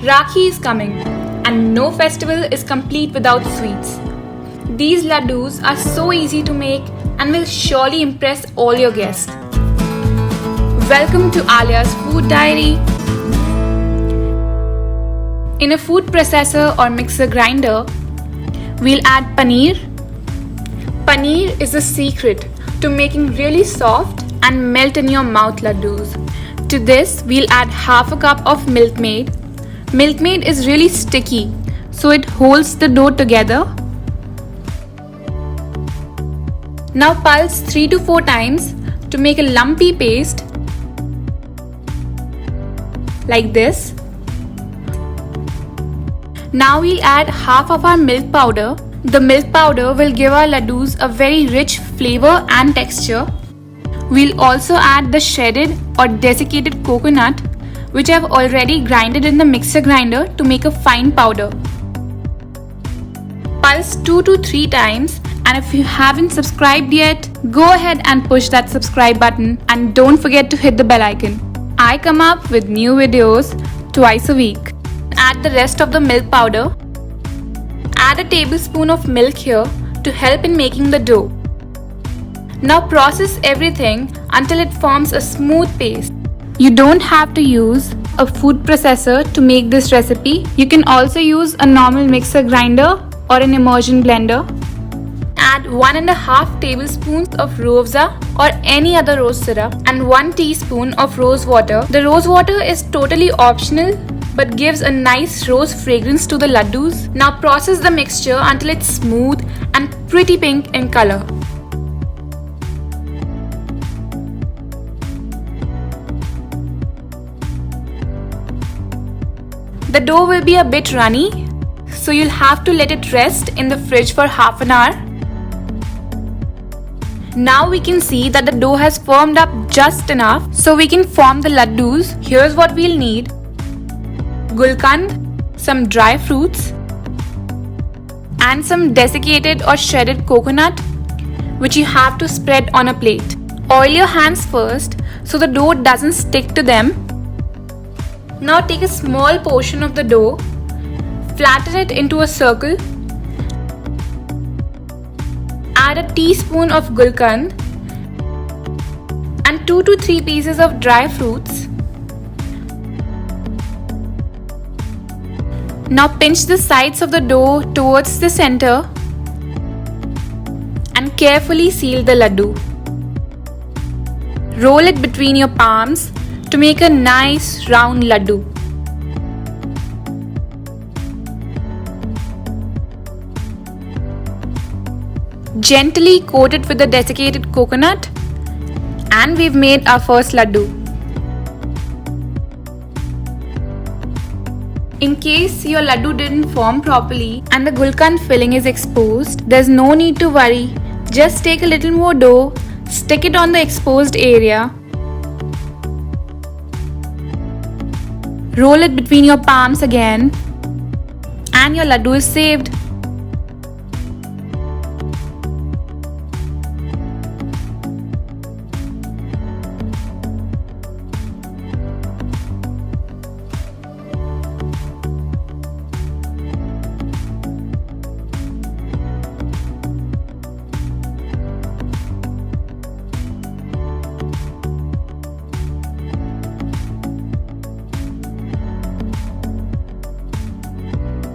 Rakhi is coming, and no festival is complete without sweets. These laddus are so easy to make and will surely impress all your guests. Welcome to Alia's Food Diary. In a food processor or mixer grinder, we'll add paneer. Paneer is the secret to making really soft and melt in your mouth laddus. To this, we'll add half a cup of Milkmaid. Milkmaid is really sticky, so it holds the dough together. Now pulse 3 to 4 times to make a lumpy paste like this. Now we'll add half of our milk powder. The milk powder will give our laddus a very rich flavor and texture. We'll also add the shredded or desiccated coconut, which I've already grinded in the mixer grinder to make a fine powder. Pulse 2 to 3 times, and if you haven't subscribed yet, go ahead and push that subscribe button and don't forget to hit the bell icon. I come up with new videos twice a week. Add the rest of the milk powder. Add a tablespoon of milk here to help in making the dough. Now process everything until it forms a smooth paste. You don't have to use a food processor to make this recipe. You can also use a normal mixer grinder or an immersion blender. Add 1.5 tablespoons of Rooh or any other rose syrup and 1 teaspoon of rose water. The rose water is totally optional but gives a nice rose fragrance to the laddus. Now process the mixture until it's smooth and pretty pink in color. The dough will be a bit runny, so you'll have to let it rest in the fridge for half an hour. Now we can see that the dough has firmed up just enough so we can form the laddus. Here's what we'll need: Gulkand, some dry fruits, and some desiccated or shredded coconut, which you have to spread on a plate. Oil your hands first so the dough doesn't stick to them. Now take a small portion of the dough, flatten it into a circle, add a teaspoon of Gulkand and 2 to 3 pieces of dry fruits. Now pinch the sides of the dough towards the center and carefully seal the laddu. Roll it between your palms to make a nice round laddu. Gently coat it with the desiccated coconut, and we've made our first laddu. In case your laddu didn't form properly and the Gulkand filling is exposed, there's no need to worry. Just take a little more dough, stick it on the exposed area, roll it between your palms again, and your laddu is saved.